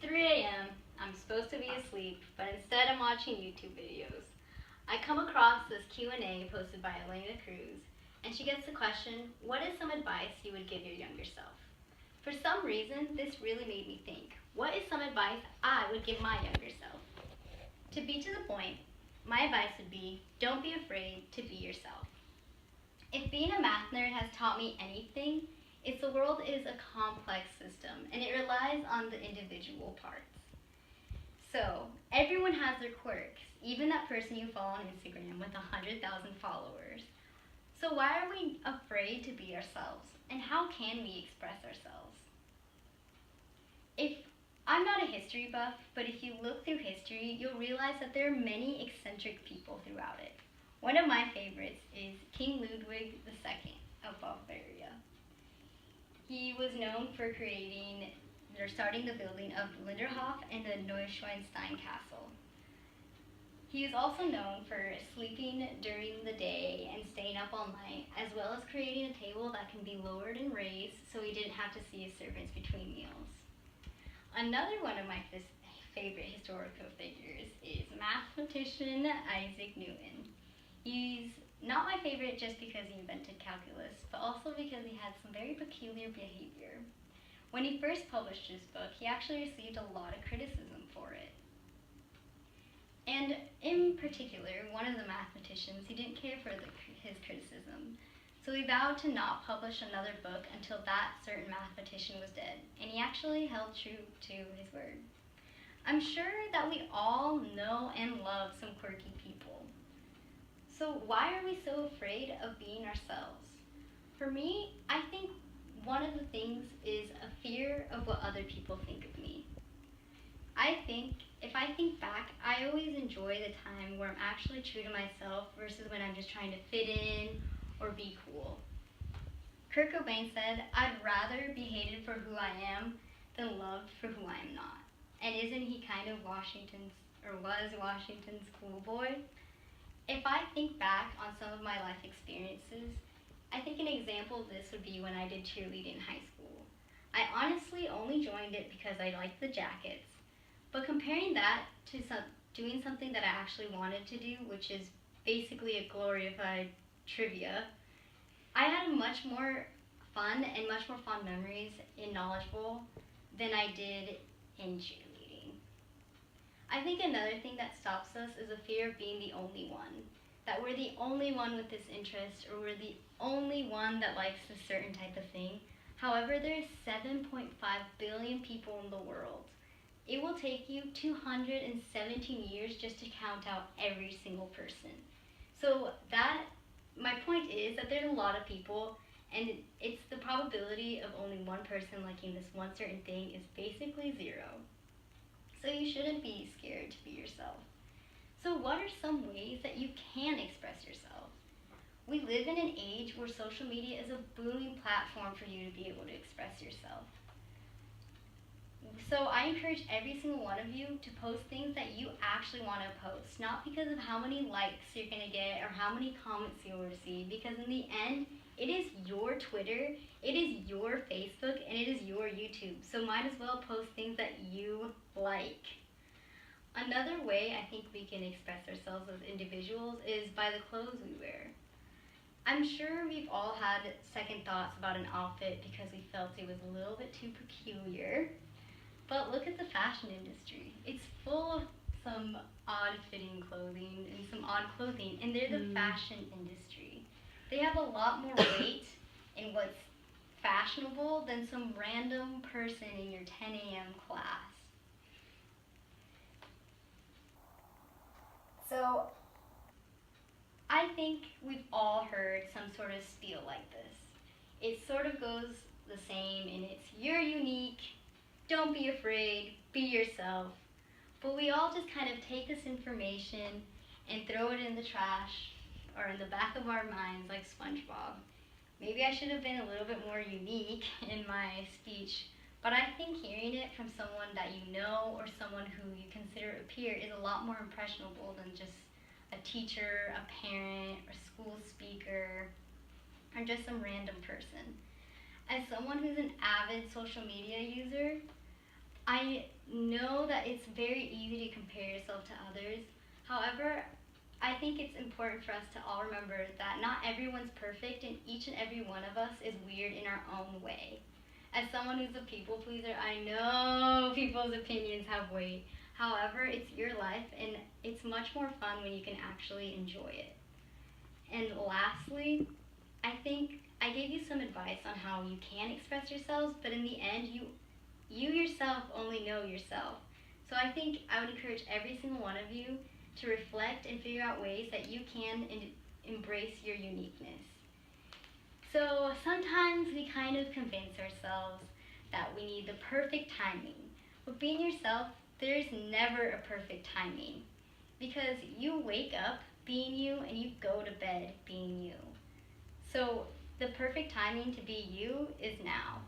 3 a.m. I'm supposed to be asleep, but instead I'm watching YouTube videos. I come across this Q&A posted by Elena Cruz, and she gets the question, what is some advice you would give your younger self? For some reason, this really made me think, what is some advice I would give my younger self? To be to the point, my advice would be, don't be afraid to be yourself. If being a math nerd has taught me anything, it's the world is a complex system, and it relies on the individual parts. So, everyone has their quirks, even that person you follow on Instagram with 100,000 followers. So why are we afraid to be ourselves, and how can we express ourselves? I'm not a history buff, but if you look through history, you'll realize that there are many eccentric people throughout it. One of my favorites is King Ludwig II of Bavaria. He was known for starting the building of Linderhof and the Neuschwanstein Castle. He is also known for sleeping during the day and staying up all night, as well as creating a table that can be lowered and raised so he didn't have to see his servants between meals. Another one of my favorite historical figures is mathematician Isaac Newton. He's not my favorite just because he invented calculus, but also because he had some very peculiar behavior. When he first published his book, he actually received a lot of criticism for it. And in particular, one of the mathematicians, he didn't care for his criticism. So he vowed to not publish another book until that certain mathematician was dead, and he actually held true to his word. I'm sure that we all know and love some quirky people. So why are we so afraid of being ourselves? For me, I think one of the things is a fear of what other people think of me. If I think back, I always enjoy the time where I'm actually true to myself versus when I'm just trying to fit in or be cool. Kurt Cobain said, I'd rather be hated for who I am than loved for who I am not. And isn't he kind of was Washington's cool boy? If I think back on some of my life experiences, I think an example of this would be when I did cheerleading in high school. I honestly only joined it because I liked the jackets, but comparing that to doing something that I actually wanted to do, which is basically a glorified trivia, I had much more fun and much more fond memories in Knowledge Bowl than I did in cheerleading. I think another thing that stops us is a fear of being the only one. That we're the only one with this interest, or we're the only one that likes a certain type of thing. However, there's 7.5 billion people in the world. It will take you 217 years just to count out every single person. So my point is that there's a lot of people, and it's the probability of only one person liking this one certain thing is basically zero. So you shouldn't be scared to be yourself. So what are some ways that you can express yourself? We live in an age where social media is a booming platform for you to be able to express yourself. So I encourage every single one of you to post things that you actually want to post, not because of how many likes you're going to get or how many comments you'll receive, because in the end, it is your Twitter, it is your Facebook, and it is your YouTube. So might as well post things that you like. Another way I think we can express ourselves as individuals is by the clothes we wear. I'm sure we've all had second thoughts about an outfit because we felt it was a little bit too peculiar. But look at the fashion industry. It's full of some odd-fitting clothing and some odd clothing, and they're the fashion industry. They have a lot more weight in what's fashionable than some random person in your 10 a.m. class. So, I think we've all heard some sort of spiel like this. It sort of goes the same, and it's, you're unique, don't be afraid, be yourself. But we all just kind of take this information and throw it in the trash or in the back of our minds like SpongeBob. Maybe I should have been a little bit more unique in my speech, but I think hearing it from someone that you know or someone who you consider a peer is a lot more impressionable than just a teacher, a parent, or school speaker, or just some random person. As someone who's an avid social media user, I know that it's very easy to compare yourself to others. However, I think it's important for us to all remember that not everyone's perfect and each and every one of us is weird in our own way. As someone who's a people pleaser, I know people's opinions have weight. However, it's your life and it's much more fun when you can actually enjoy it. And lastly, I think I gave you some advice on how you can express yourselves, but in the end, you yourself only know yourself. So I think I would encourage every single one of you to reflect and figure out ways that you can embrace your uniqueness. So sometimes we kind of convince ourselves that we need the perfect timing. But being yourself, there's never a perfect timing because you wake up being you and you go to bed being you. So the perfect timing to be you is now.